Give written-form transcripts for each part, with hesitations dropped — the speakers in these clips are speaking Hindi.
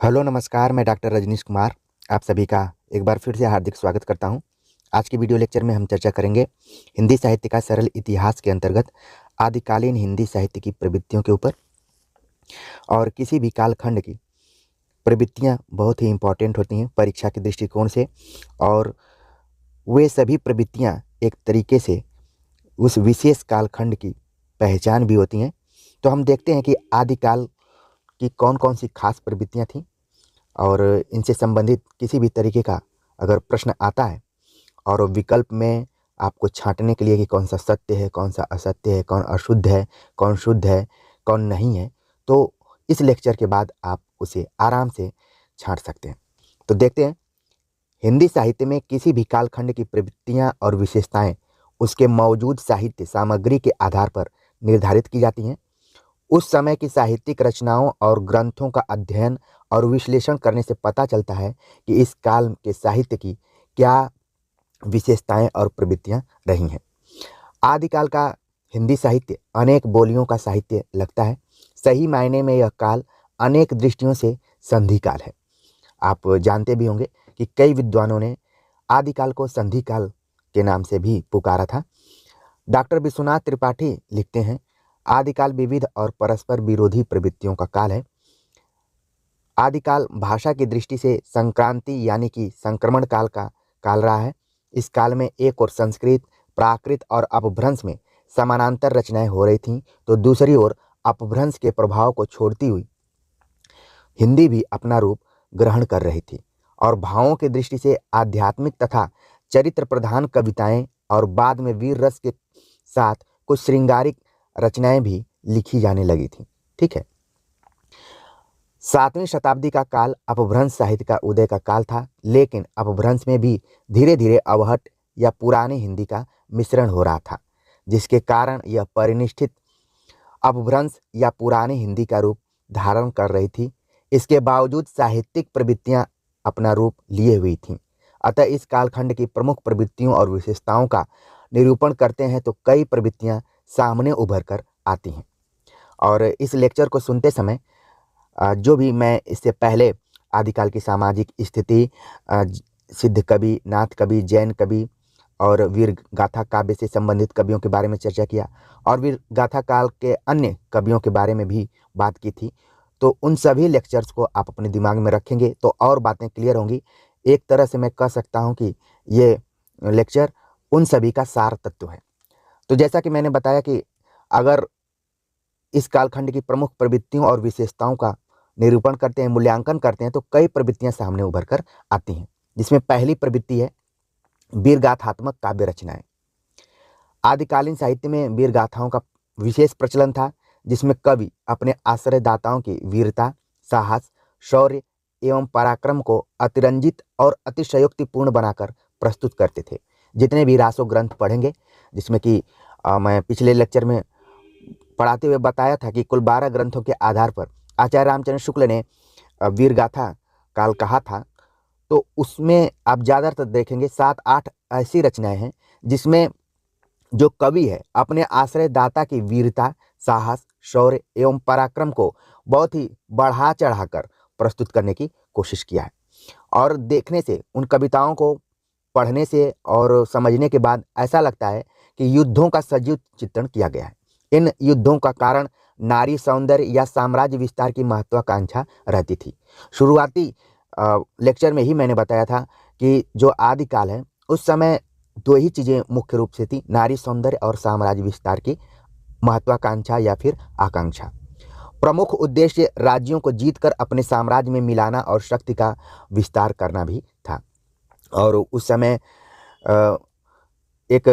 हेलो नमस्कार, मैं डॉक्टर रजनीश कुमार आप सभी का एक बार फिर से हार्दिक स्वागत करता हूं। आज की वीडियो लेक्चर में हम चर्चा करेंगे हिंदी साहित्य का सरल इतिहास के अंतर्गत आदिकालीन हिंदी साहित्य की प्रवृत्तियों के ऊपर। और किसी भी कालखंड की प्रवृत्तियां बहुत ही इम्पोर्टेंट होती हैं परीक्षा के दृष्टिकोण से, और वे सभी प्रवृत्तियां एक तरीके से उस विशेष कालखंड की पहचान भी होती हैं। तो हम देखते हैं कि आदिकाल की कौन कौन सी खास प्रवृत्तियां थीं, और इनसे संबंधित किसी भी तरीके का अगर प्रश्न आता है और विकल्प में आपको छांटने के लिए कि कौन सा सत्य है, कौन सा असत्य है, कौन अशुद्ध है, कौन शुद्ध है, कौन नहीं है, तो इस लेक्चर के बाद आप उसे आराम से छांट सकते हैं। तो देखते हैं, हिंदी साहित्य में किसी भी कालखंड की प्रवृत्तियां और विशेषताएं उसके मौजूद साहित्य सामग्री के आधार पर निर्धारित की जाती हैं। उस समय की साहित्यिक रचनाओं और ग्रंथों का अध्ययन और विश्लेषण करने से पता चलता है कि इस काल के साहित्य की क्या विशेषताएं और प्रवृत्तियां रही हैं। आदिकाल का हिंदी साहित्य अनेक बोलियों का साहित्य लगता है। सही मायने में यह काल अनेक दृष्टियों से संधि काल है। आप जानते भी होंगे कि कई विद्वानों ने आदिकाल को संधि काल के नाम से भी पुकारा था। डॉक्टर विश्वनाथ त्रिपाठी लिखते हैं, आदिकाल विविध और परस्पर विरोधी प्रवृत्तियों का काल है। आदिकाल भाषा की दृष्टि से संक्रांति यानी कि संक्रमण काल का काल रहा है। इस काल में एक और संस्कृत, प्राकृत और अपभ्रंश में समानांतर रचनाएं हो रही थीं, तो दूसरी ओर अपभ्रंश के प्रभाव को छोड़ती हुई हिंदी भी अपना रूप ग्रहण कर रही थी। और भावों की दृष्टि से आध्यात्मिक तथा चरित्र प्रधान कविताएं और बाद में वीर रस के साथ कुछ श्रृंगारिक रचनाएं भी लिखी जाने लगी थी। ठीक है। 7वीं शताब्दी का काल अपभ्रंश साहित्य का उदय का काल था, लेकिन अपभ्रंश में भी धीरे धीरे अवहट या पुरानी हिंदी का मिश्रण हो रहा था, जिसके कारण यह परिनिष्ठित अपभ्रंश या पुरानी हिंदी का रूप धारण कर रही थी। इसके बावजूद साहित्यिक प्रवृत्तियां अपना रूप लिए हुई थीं। अतः इस कालखंड की प्रमुख प्रवृत्तियों और विशेषताओं का निरूपण करते हैं तो कई प्रवृत्तियां सामने उभर कर आती हैं। और इस लेक्चर को सुनते समय जो भी मैं इससे पहले आदिकाल की सामाजिक स्थिति, सिद्ध कवि, नाथ कवि, जैन कवि और वीर गाथा काव्य से संबंधित कवियों के बारे में चर्चा किया, और वीर गाथा काल के अन्य कवियों के बारे में भी बात की थी, तो उन सभी लेक्चर्स को आप अपने दिमाग में रखेंगे तो और बातें क्लियर होंगी। एक तरह से मैं कह सकता हूँ कि ये लेक्चर उन सभी का सार तत्व है। तो जैसा कि मैंने बताया कि अगर इस कालखंड की प्रमुख प्रवृत्तियों और विशेषताओं का निरूपण करते हैं, मूल्यांकन करते हैं, तो कई प्रवृत्तियां सामने उभर कर आती हैं, जिसमें पहली प्रवृत्ति है वीरगाथात्मक काव्य रचनाएं। आदिकालीन साहित्य में वीर गाथाओं का विशेष प्रचलन था, जिसमें कवि अपने आश्रयदाताओं की वीरता, साहस, शौर्य एवं पराक्रम को अतिरंजित और अतिशयोक्तिपूर्ण बनाकर प्रस्तुत करते थे। जितने भी रासो ग्रंथ पढ़ेंगे, जिसमें कि मैं पिछले लेक्चर में पढ़ाते हुए बताया था कि कुल 12 ग्रंथों के आधार पर आचार्य रामचंद्र शुक्ल ने वीर गाथा काल कहा था, तो उसमें आप ज़्यादातर देखेंगे 7-8 ऐसी रचनाएं हैं जिसमें जो कवि है अपने आश्रयदाता की वीरता, साहस, शौर्य एवं पराक्रम को बहुत ही बढ़ा चढ़ाकर प्रस्तुत करने की कोशिश किया है। और देखने से, उन कविताओं को पढ़ने से और समझने के बाद ऐसा लगता है कि युद्धों का सजीव चित्रण किया गया है। इन युद्धों का कारण नारी सौंदर्य या साम्राज्य विस्तार की महत्वाकांक्षा रहती थी। शुरुआती लेक्चर में ही मैंने बताया था कि जो आदिकाल है उस समय दो ही चीज़ें मुख्य रूप से थी, नारी सौंदर्य और साम्राज्य विस्तार की महत्वाकांक्षा या फिर आकांक्षा। प्रमुख उद्देश्य राज्यों को जीतकर अपने साम्राज्य में मिलाना और शक्ति का विस्तार करना भी था। और उस समय एक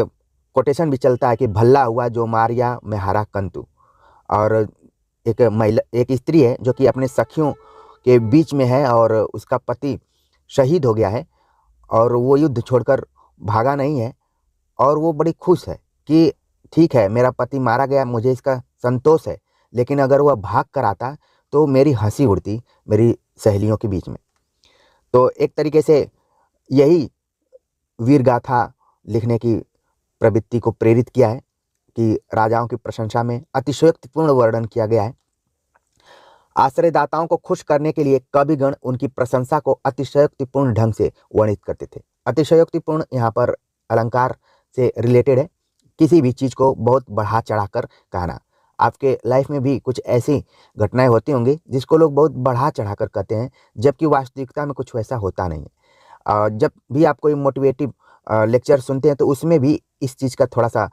कोटेशन भी चलता है कि भल्ला हुआ जो मारिया में हारा कंतु। और एक महिला, एक स्त्री है जो कि अपने सखियों के बीच में है और उसका पति शहीद हो गया है, और वो युद्ध छोड़कर भागा नहीं है, और वो बड़ी खुश है कि ठीक है, मेरा पति मारा गया, मुझे इसका संतोष है, लेकिन अगर वह भाग कर आता तो मेरी हंसी उड़ती मेरी सहेलियों के बीच में। तो एक तरीके से यही वीर गाथा लिखने की प्रवृत्ति को प्रेरित किया है कि राजाओं की प्रशंसा में अतिशयोक्तिपूर्ण वर्णन किया गया है। आश्रयदाताओं को खुश करने के लिए कविगण उनकी प्रशंसा को अतिशयोक्तिपूर्ण ढंग से वर्णित करते थे। अतिशयोक्तिपूर्ण यहाँ पर अलंकार से रिलेटेड है, किसी भी चीज़ को बहुत बढ़ा चढ़ाकर कहना। आपके लाइफ में भी कुछ ऐसी घटनाएं होती होंगी जिसको लोग बहुत बढ़ा चढ़ाकर कहते हैं, जबकि वास्तविकता में कुछ वैसा होता नहीं है। जब भी आप कोई मोटिवेटिव लेक्चर सुनते हैं तो उसमें भी इस चीज़ का थोड़ा सा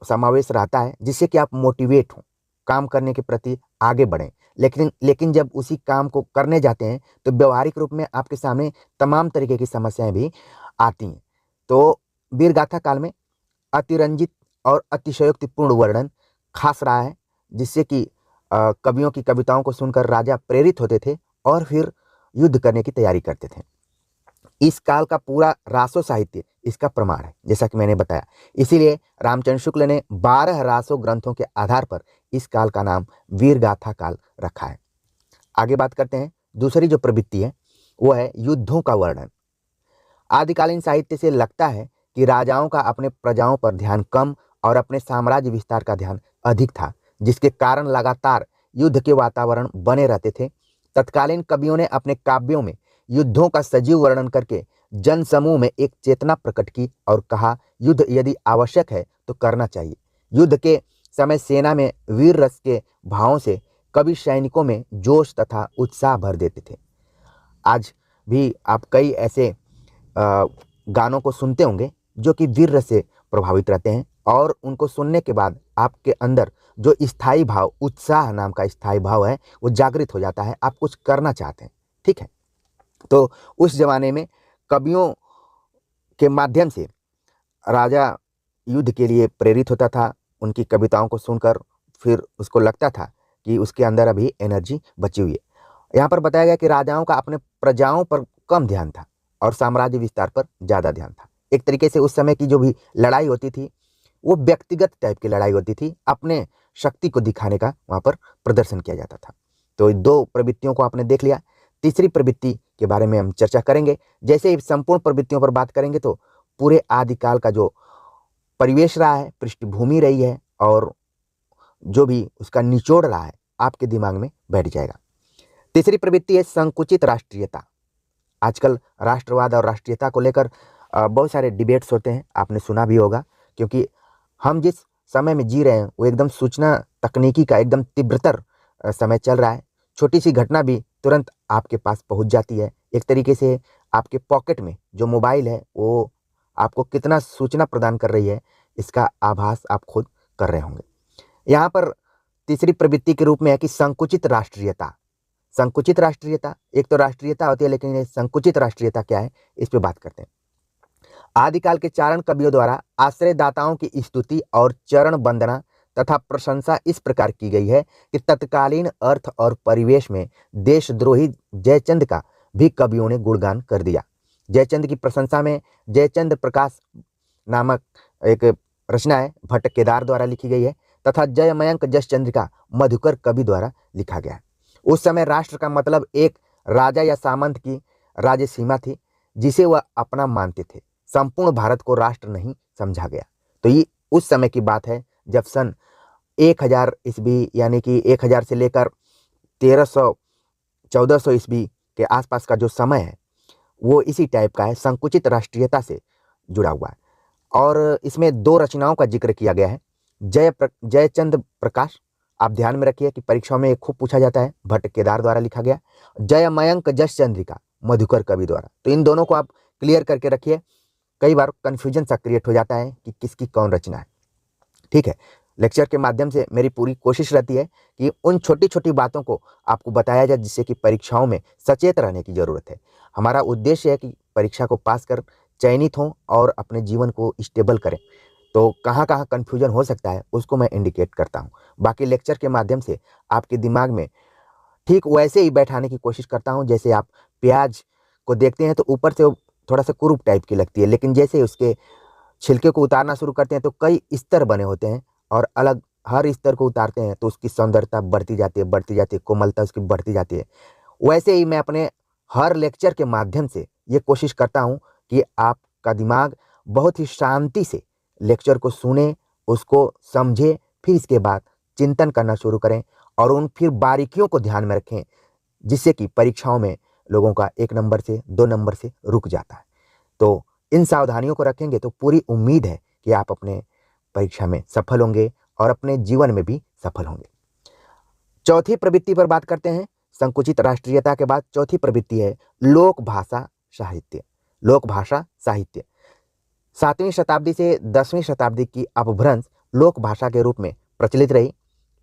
समावेश रहता है, जिससे कि आप मोटिवेट हों, काम करने के प्रति आगे बढ़ें। लेकिन जब उसी काम को करने जाते हैं तो व्यवहारिक रूप में आपके सामने तमाम तरीके की समस्याएं भी आती हैं। तो वीरगाथा काल में अतिरंजित और अतिशयोक्तिपूर्ण वर्णन खास रहा है, जिससे कि कवियों की कविताओं को सुनकर राजा प्रेरित होते थे और फिर युद्ध करने की तैयारी करते थे। इस काल का पूरा रासो साहित्य इसका प्रमाण है, जैसा कि मैंने बताया। इसीलिए रामचंद्र शुक्ल ने 12 रासो ग्रंथों के आधार पर इस काल का नाम वीरगाथा काल रखा है। आगे बात करते हैं। दूसरी जो प्रवृत्ति है वो है युद्धों का वर्णन। आदिकालीन साहित्य से लगता है कि राजाओं का अपने प्रजाओं पर ध्यान कम और अपने साम्राज्य विस्तार का ध्यान अधिक था, जिसके कारण लगातार युद्ध के वातावरण बने रहते थे। तत्कालीन कवियों ने अपने काव्यों में युद्धों का सजीव वर्णन करके जन समूह में एक चेतना प्रकट की और कहा, युद्ध यदि आवश्यक है तो करना चाहिए। युद्ध के समय सेना में वीर रस के भावों से कवि सैनिकों में जोश तथा उत्साह भर देते थे। आज भी आप कई ऐसे गानों को सुनते होंगे जो कि वीर रस से प्रभावित रहते हैं, और उनको सुनने के बाद आपके अंदर जो स्थायी भाव, उत्साह नाम का स्थायी भाव है, वो जागृत हो जाता है, आप कुछ करना चाहते हैं। ठीक है, तो उस जमाने में कवियों के माध्यम से राजा युद्ध के लिए प्रेरित होता था। उनकी कविताओं को सुनकर फिर उसको लगता था कि उसके अंदर अभी एनर्जी बची हुई है। यहाँ पर बताया गया कि राजाओं का अपने प्रजाओं पर कम ध्यान था और साम्राज्य विस्तार पर ज़्यादा ध्यान था। एक तरीके से उस समय की जो भी लड़ाई होती थी वो व्यक्तिगत टाइप की लड़ाई होती थी, अपने शक्ति को दिखाने का वहाँ पर प्रदर्शन किया जाता था। तो 2 प्रवृत्तियों को आपने देख लिया। तीसरी प्रवृत्ति के बारे में हम चर्चा करेंगे। जैसे ही संपूर्ण प्रवृत्तियों पर बात करेंगे तो पूरे आदिकाल का जो परिवेश रहा है, पृष्ठभूमि रही है, और जो भी उसका निचोड़ रहा है, आपके दिमाग में बैठ जाएगा। तीसरी प्रवृत्ति है संकुचित राष्ट्रीयता। आजकल राष्ट्रवाद और राष्ट्रीयता को लेकर बहुत सारे डिबेट्स होते हैं, आपने सुना भी होगा, क्योंकि हम जिस समय में जी रहे हैं वो एकदम सूचना तकनीकी का एकदम तीव्रतर समय चल रहा है। छोटी सी घटना भी तुरंत आपके पास पहुंच जाती है। एक तरीके से आपके पॉकेट में जो मोबाइल है वो आपको कितना सूचना प्रदान कर रही है, इसका आभास आप खुद कर रहे होंगे। यहाँ पर तीसरी प्रवृत्ति के रूप में है कि संकुचित राष्ट्रीयता। संकुचित राष्ट्रीयता, एक तो राष्ट्रीयता होती है, लेकिन ये संकुचित राष्ट्रीयता क्या है, इस पे बात करते हैं। आदिकाल के चारण कवियों द्वारा आश्रयदाताओं की स्तुति और चरण वंदना तथा प्रशंसा इस प्रकार की गई है कि तत्कालीन अर्थ और परिवेश में देशद्रोही जयचंद का भी कवियों ने गुणगान कर दिया। जयचंद की प्रशंसा में जयचंद प्रकाश नामक एक रचना है, भट्ट केदार द्वारा लिखी गई है, तथा जय मयंक जस चंद्रिका मधुकर कवि द्वारा लिखा गया है। उस समय राष्ट्र का मतलब एक राजा या सामंत की राज्य सीमा थी, जिसे वह अपना मानते थे। संपूर्ण भारत को राष्ट्र नहीं समझा गया। तो ये उस समय की बात है जब सन 1000 ईस्वी, यानी कि 1000 से लेकर 1300-1400 ईस्वी के आसपास का जो समय है वो इसी टाइप का है, संकुचित राष्ट्रीयता से जुड़ा हुआ है। और इसमें 2 रचनाओं का जिक्र किया गया है। जयचंद प्रकाश, आप ध्यान में रखिए कि परीक्षाओं में खूब पूछा जाता है, भट्ट केदार द्वारा लिखा गया। जय मयंक जस चंद्रिका मधुकर कवि द्वारा। तो इन दोनों को आप क्लियर करके रखिए, कई बार कन्फ्यूजन सा क्रिएट हो जाता है कि किसकी कौन रचना है। ठीक है, लेक्चर के माध्यम से मेरी पूरी कोशिश रहती है कि उन छोटी छोटी बातों को आपको बताया जाए, जिससे कि परीक्षाओं में सचेत रहने की ज़रूरत है। हमारा उद्देश्य है कि परीक्षा को पास कर चयनित हों और अपने जीवन को स्टेबल करें। तो कहाँ कहाँ कन्फ्यूजन हो सकता है उसको मैं इंडिकेट करता हूँ। बाकी लेक्चर के माध्यम से आपके दिमाग में ठीक वैसे ही बैठाने की कोशिश करता हूँ, जैसे आप प्याज को देखते हैं तो ऊपर से वो थोड़ा सा कुरूप टाइप की लगती है, लेकिन जैसे उसके छिलके को उतारना शुरू करते हैं तो कई स्तर बने होते हैं, और अलग हर स्तर को उतारते हैं तो उसकी सौंदर्यता बढ़ती जाती है, कोमलता उसकी बढ़ती जाती है। वैसे ही मैं अपने हर लेक्चर के माध्यम से ये कोशिश करता हूँ कि आपका दिमाग बहुत ही शांति से लेक्चर को सुने, उसको समझे, फिर इसके बाद चिंतन करना शुरू करें और उन फिर बारीकियों को ध्यान में रखें, जिससे कि परीक्षाओं में लोगों का 1 नंबर से 2 नंबर से रुक जाता है। तो इन सावधानियों को रखेंगे तो पूरी उम्मीद है कि आप अपने परीक्षा में सफल होंगे और अपने जीवन में भी सफल होंगे। चौथी प्रवृत्ति पर बात करते हैं। संकुचित राष्ट्रीयता के बाद चौथी प्रवृत्ति है लोक भाषा साहित्य। लोक भाषा साहित्य 7वीं शताब्दी से 10वीं शताब्दी की अपभ्रंश लोक भाषा के रूप में प्रचलित रही।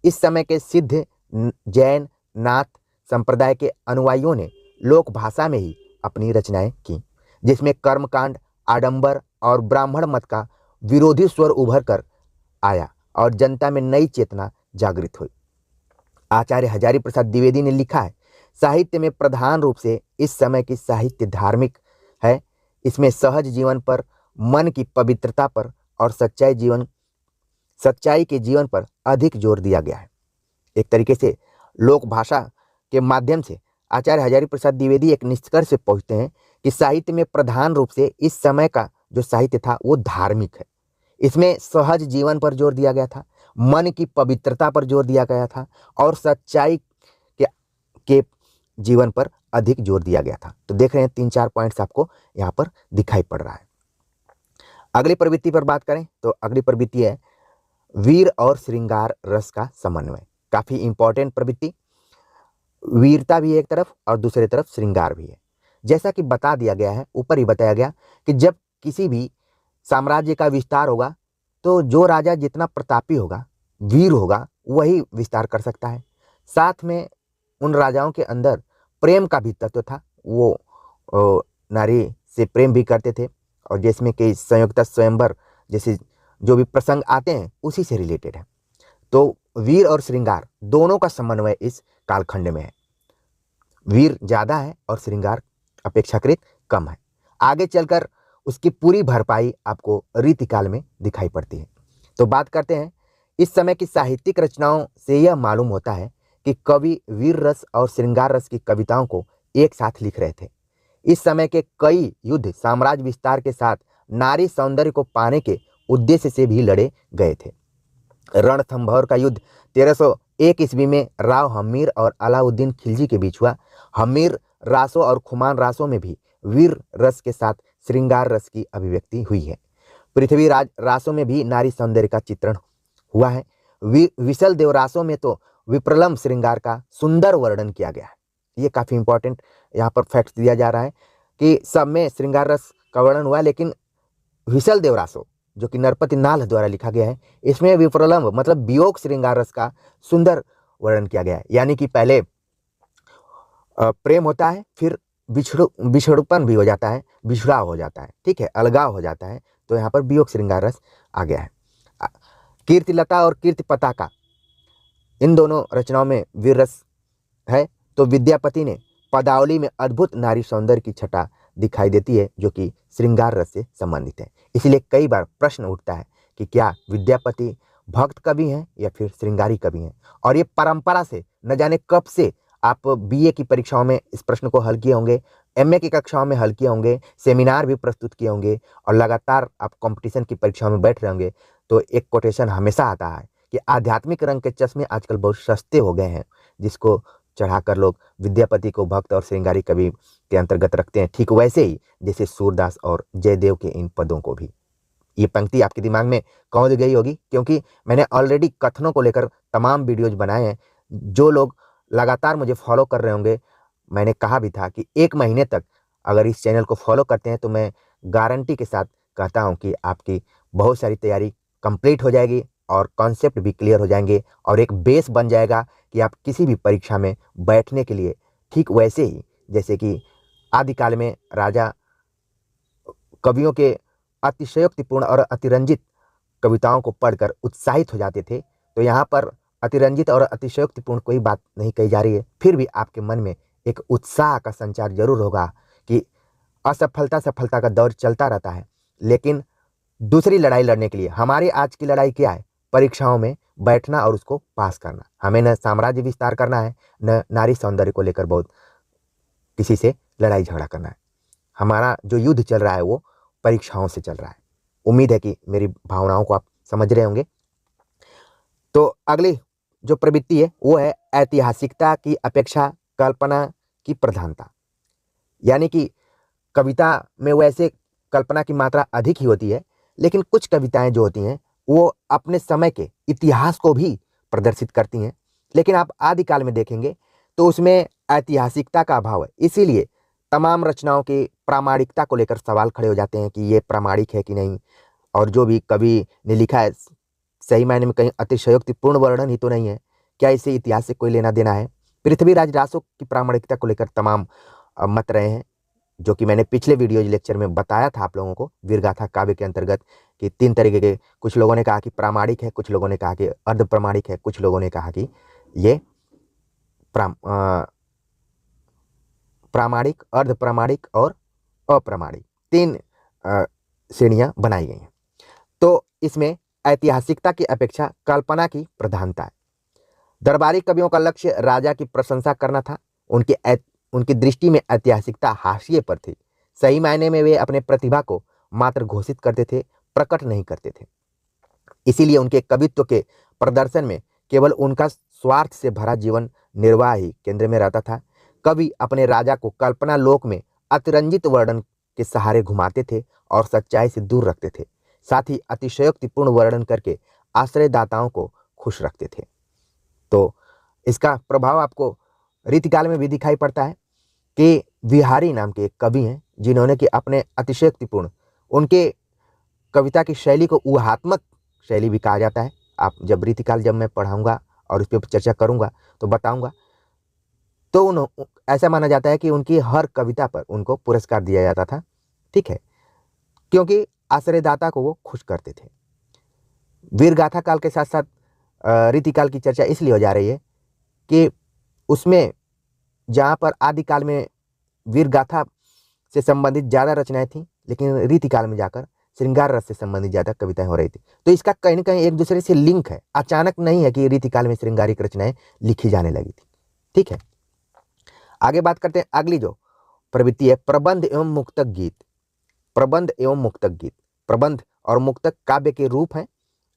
इस समय के सिद्ध जैन नाथ संप्रदाय के अनुयायियों ने लोक भाषा में ही अपनी रचनाएं की, जिसमें कर्मकांड, आडंबर और ब्राह्मण मत का विरोधी स्वर उभर कर आया और जनता में नई चेतना जागृत हुई। आचार्य हजारी प्रसाद द्विवेदी ने लिखा है, साहित्य में प्रधान रूप से इस समय की साहित्य धार्मिक है। इसमें सहज जीवन पर, मन की पवित्रता पर और सच्चाई के जीवन पर अधिक जोर दिया गया है। एक तरीके से लोक भाषा के माध्यम से आचार्य हजारी प्रसाद द्विवेदी एक निष्कर्ष से पहुंचते हैं कि साहित्य में प्रधान रूप से इस समय का जो साहित्य था वो धार्मिक है। इसमें सहज जीवन पर जोर दिया गया था, मन की पवित्रता पर जोर दिया गया था और सच्चाई के जीवन पर अधिक जोर दिया गया था। तो देख रहे हैं 3-4 पॉइंट्स आपको यहाँ पर दिखाई पड़ रहा है। अगली प्रवृत्ति पर बात करें तो अगली प्रवृत्ति है वीर और श्रृंगार रस का समन्वय। काफी इंपॉर्टेंट प्रवृत्ति। वीरता भी एक तरफ और दूसरी तरफ श्रृंगार भी है। जैसा कि बता दिया गया है, ऊपर ही बताया गया कि जब किसी भी साम्राज्य का विस्तार होगा तो जो राजा जितना प्रतापी होगा, वीर होगा, वही विस्तार कर सकता है। साथ में उन राजाओं के अंदर प्रेम का भी तत्व था। वो नारी से प्रेम भी करते थे और जिसमें कि संयुक्त स्वयंवर जैसे जो भी प्रसंग आते हैं उसी से रिलेटेड है। तो वीर और श्रृंगार दोनों का समन्वय इस कालखंड में है। वीर ज़्यादा है और श्रृंगार अपेक्षाकृत कम है। आगे चलकर उसकी पूरी भरपाई आपको रीतिकाल में दिखाई पड़ती है। तो बात करते हैं इस समय की साहित्यिक रचनाओं से यह मालूम होता है कि कवि वीर रस और श्रृंगार रस की कविताओं को एक साथ लिख रहे थे। इस समय के कई युद्ध साम्राज्य विस्तार के साथ नारी सौंदर्य को पाने के उद्देश्य से भी लड़े गए थे। रणथंभौर का युद्ध 1301 ईस्वी में राव हमीर और अलाउद्दीन खिलजी के बीच हुआ। हमीर रासों और खुमान रासों में भी वीर रस के साथ श्रृंगार रस की अभिव्यक्ति हुई है। पृथ्वीराज रासों में भी नारी सौंदर्य का चित्रण हुआ है। विशल देव रासों में तो विप्रलंब श्रृंगार का सुंदर वर्णन किया गया है। ये काफ़ी इंपॉर्टेंट यहाँ पर फैक्ट दिया जा रहा है कि सब में श्रृंगार रस का वर्णन हुआ, लेकिन विशल देव रासों जो कि नरपति नाल द्वारा लिखा गया है, इसमें विप्रलंब मतलब वियोग श्रृंगार रस का सुंदर वर्णन किया गया है। यानी कि पहले प्रेम होता है, फिर बिछड़पन भी हो जाता है, बिछड़ाव हो जाता है, ठीक है, अलगाव हो जाता है। तो यहाँ पर वियोग श्रृंगार रस आ गया है। कीर्तिलता और कीर्ति पताका, इन दोनों रचनाओं में वीर रस है। तो विद्यापति ने पदावली में अद्भुत नारी सौंदर्य की छटा दिखाई देती है जो कि श्रृंगार रस से संबंधित है। इसलिए कई बार प्रश्न उठता है कि क्या विद्यापति भक्त कवि हैं या फिर श्रृंगारी कवि हैं। और ये परंपरा से न जाने कब से आप बीए की परीक्षाओं में इस प्रश्न को हल किए होंगे, एमए की कक्षाओं में हल किए होंगे, सेमिनार भी प्रस्तुत किए होंगे और लगातार आप कंपटीशन की परीक्षाओं में बैठ रहे होंगे। तो एक कोटेशन हमेशा आता है कि आध्यात्मिक रंग के चश्मे आजकल बहुत सस्ते हो गए हैं, जिसको चढ़ाकर लोग विद्यापति को भक्त और श्रृंगारी कवि के अंतर्गत रखते हैं। ठीक वैसे ही जैसे सूरदास और जयदेव के इन पदों को भी। ये पंक्ति आपके दिमाग में कौंध गई होगी, क्योंकि मैंने ऑलरेडी कथनों को लेकर तमाम वीडियोज बनाए हैं। जो लोग लगातार मुझे फॉलो कर रहे होंगे, मैंने कहा भी था कि 1 महीने तक अगर इस चैनल को फॉलो करते हैं तो मैं गारंटी के साथ कहता हूं कि आपकी बहुत सारी तैयारी कंप्लीट हो जाएगी और कॉन्सेप्ट भी क्लियर हो जाएंगे और एक बेस बन जाएगा कि आप किसी भी परीक्षा में बैठने के लिए, ठीक वैसे ही जैसे कि आदिकाल में राजा कवियों के अतिशयोक्तिपूर्ण और अतिरंजित कविताओं को पढ़कर उत्साहित हो जाते थे, तो यहाँ पर अतिरंजित और अतिशयोक्तिपूर्ण कोई बात नहीं कही जा रही है। फिर भी आपके मन में एक उत्साह का संचार जरूर होगा कि असफलता सफलता का दौर चलता रहता है, लेकिन दूसरी लड़ाई लड़ने के लिए हमारी आज की लड़ाई क्या है? परीक्षाओं में बैठना और उसको पास करना। हमें न साम्राज्य विस्तार करना है, न नारी सौंदर्य को लेकर बहुत किसी से लड़ाई झगड़ा करना है। हमारा जो युद्ध चल रहा है वो परीक्षाओं से चल रहा है। उम्मीद है कि मेरी भावनाओं को आप समझ रहे होंगे। तो अगली जो प्रवृत्ति है वो है ऐतिहासिकता की अपेक्षा कल्पना की प्रधानता, यानी कि कविता में वैसे कल्पना की मात्रा अधिक ही होती है, लेकिन कुछ कविताएं जो होती हैं वो अपने समय के इतिहास को भी प्रदर्शित करती हैं। लेकिन आप आदिकाल में देखेंगे तो उसमें ऐतिहासिकता का अभाव है, इसीलिए तमाम रचनाओं की प्रामाणिकता को लेकर सवाल खड़े हो जाते हैं कि ये प्रामाणिक है कि नहीं, और जो भी कवि ने लिखा है सही मायने में कहीं अतिशयोक्तिपूर्ण वर्णन ही तो नहीं है, क्या इसे इतिहास से कोई लेना देना है। पृथ्वीराज रासो की प्रामाणिकता को लेकर तमाम मत रहे हैं, जो कि मैंने पिछले वीडियो लेक्चर में बताया था आप लोगों को वीरगाथा काव्य के अंतर्गत कि 3 तरीके के, कुछ लोगों ने कहा कि प्रामाणिक है, कुछ लोगों ने कहा कि अर्ध प्रमाणिक है, कुछ लोगों ने कहा कि ये प्रामाणिक, अर्ध प्रमाणिक और अप्रामाणिक 3 श्रेणियां बनाई गई हैं। तो इसमें ऐतिहासिकता की अपेक्षा कल्पना की प्रधानता है। दरबारी कवियों का लक्ष्य राजा की प्रशंसा करना था। उनकी दृष्टि में ऐतिहासिकता हाशिए पर थी। सही मायने में वे अपने प्रतिभा को मात्र घोषित करते थे, प्रकट नहीं करते थे। इसीलिए उनके कवित्व के प्रदर्शन में केवल उनका स्वार्थ से भरा जीवन निर्वाह ही केंद्र में रहता था। कवि अपने राजा को कल्पना लोक में अतिरंजित वर्णन के सहारे घुमाते थे और सच्चाई से दूर रखते थे। साथ ही अतिशयोक्तिपूर्ण वर्णन करके आश्रयदाताओं को खुश रखते थे। तो इसका प्रभाव आपको रीतिकाल में भी दिखाई पड़ता है कि विहारी नाम के एक कवि हैं जिन्होंने कि अपने अतिशयोक्तिपूर्ण, उनके कविता की शैली को ऊहात्मक शैली भी कहा जाता है। आप जब रीतिकाल जब मैं पढ़ाऊंगा और इस पर चर्चा करूंगा तो बताऊंगा। तो ऐसा माना जाता है कि उनकी हर कविता पर उनको पुरस्कार दिया जाता था, ठीक है, क्योंकि आश्रयदाता को वो खुश करते थे। वीरगाथा काल के साथ साथ रीतिकाल की चर्चा इसलिए हो जा रही है कि उसमें जहाँ पर आदिकाल में वीरगाथा से संबंधित ज़्यादा रचनाएं थीं, लेकिन रीतिकाल में जाकर श्रृंगार रस से संबंधित ज़्यादा कविताएं हो रही थी। तो इसका कहीं ना कहीं एक दूसरे से लिंक है, अचानक नहीं है कि रीतिकाल में श्रृंगारिक रचनाएं लिखी जाने लगी थी, ठीक है। आगे बात करते हैं अगली जो प्रवृत्ति है, प्रबंध एवं मुक्तक गीत। प्रबंध एवं मुक्तक गीत, प्रबंध और मुक्तक काव्य के रूप हैं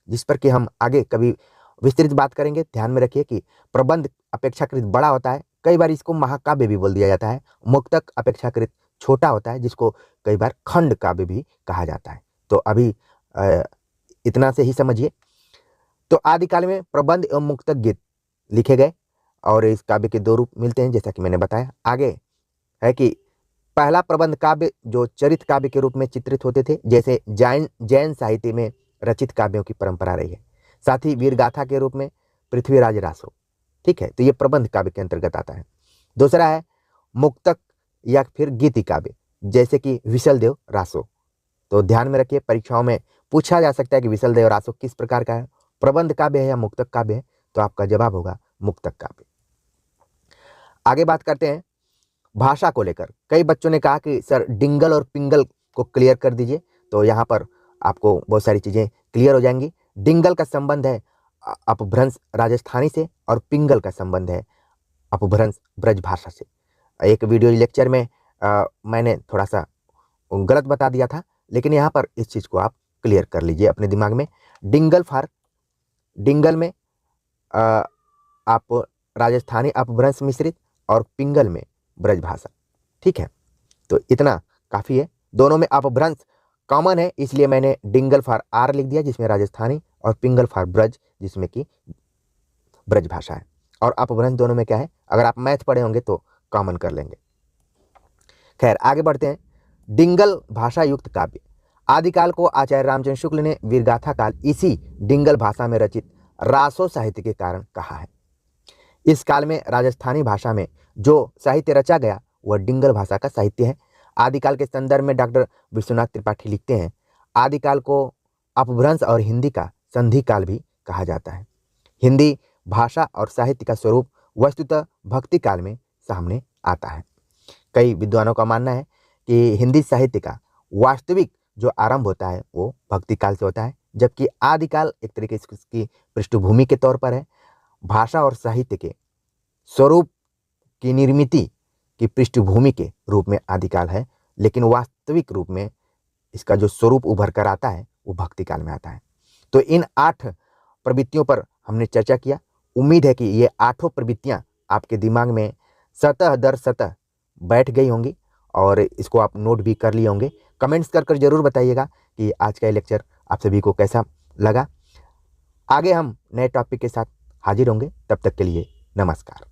जिस पर कि हम आगे कभी विस्तृत बात करेंगे। ध्यान में रखिए कि प्रबंध अपेक्षाकृत बड़ा होता है, कई बार इसको महाकाव्य भी बोल दिया जाता है। मुक्तक अपेक्षाकृत छोटा होता है, जिसको कई बार खंड काव्य भी कहा जाता है। तो अभी इतना से ही समझिए। तो आदिकाल में प्रबंध एवं मुक्तक गीत लिखे गए और इस काव्य के 2 रूप मिलते हैं, जैसा कि मैंने बताया। आगे है कि पहला प्रबंध काव्य जो चरित काव्य के रूप में चित्रित होते थे, जैसे जैन साहित्य में रचित काव्यों की परंपरा रही है। साथ ही वीरगाथा के रूप में पृथ्वीराज रासो, ठीक है, तो ये प्रबंध काव्य के अंतर्गत आता है। दूसरा है मुक्तक या फिर गीति काव्य, जैसे कि विशलदेव रासो। तो ध्यान में रखिए, परीक्षाओं में पूछा जा सकता है कि विशलदेव रासो किस प्रकार का है, प्रबंध काव्य है या मुक्तक काव्य है, तो आपका जवाब होगा मुक्तक काव्य। आगे बात करते हैं भाषा को लेकर। कई बच्चों ने कहा कि सर डिंगल और पिंगल को क्लियर कर दीजिए, तो यहाँ पर आपको बहुत सारी चीज़ें क्लियर हो जाएंगी। डिंगल का संबंध है अपभ्रंश राजस्थानी से और पिंगल का संबंध है अपभ्रंश ब्रज भाषा से। एक वीडियो लेक्चर में मैंने थोड़ा सा गलत बता दिया था, लेकिन यहाँ पर इस चीज़ को आप क्लियर कर लीजिए अपने दिमाग में। डिंगल में आप राजस्थानी अपभ्रंश मिश्रित और पिंगल में ब्रज भाषा, ठीक है। तो इतना काफ़ी है, दोनों में अपभ्रंश कॉमन है, इसलिए मैंने डिंगल फॉर आर लिख दिया जिसमें राजस्थानी, और पिंगल फॉर ब्रज जिसमें कि ब्रज भाषा है। और अपभ्रंश दोनों में क्या है, अगर आप मैथ पढ़े होंगे तो कॉमन कर लेंगे। खैर आगे बढ़ते हैं। डिंगल भाषा युक्त काव्य। आदिकाल को आचार्य रामचंद्र शुक्ल ने वीरगाथा काल इसी डिंगल भाषा में रचित रासो साहित्य के कारण कहा है। इस काल में राजस्थानी भाषा में जो साहित्य रचा गया वह डिंगल भाषा का साहित्य है। आदिकाल के संदर्भ में डॉक्टर विश्वनाथ त्रिपाठी लिखते हैं, आदिकाल को अपभ्रंश और हिंदी का संधि काल भी कहा जाता है। हिंदी भाषा और साहित्य का स्वरूप वस्तुतः भक्ति काल में सामने आता है। कई विद्वानों का मानना है कि हिंदी साहित्य का वास्तविक जो आरंभ होता है वो भक्ति काल से होता है, जबकि आदिकाल एक तरीके से इसकी पृष्ठभूमि के तौर पर है। भाषा और साहित्य के स्वरूप की निर्मिति की पृष्ठभूमि के रूप में आदिकाल है, लेकिन वास्तविक रूप में इसका जो स्वरूप उभर कर आता है वो भक्ति काल में आता है। तो इन 8 प्रवृत्तियों पर हमने चर्चा किया। उम्मीद है कि ये 8 प्रवृत्तियाँ आपके दिमाग में सतह दर सतह बैठ गई होंगी और इसको आप नोट भी कर लिए होंगे। कमेंट्स कर जरूर बताइएगा कि आज का ये लेक्चर आप सभी को कैसा लगा। आगे हम नए टॉपिक के साथ हाजिर होंगे, तब तक के लिए नमस्कार।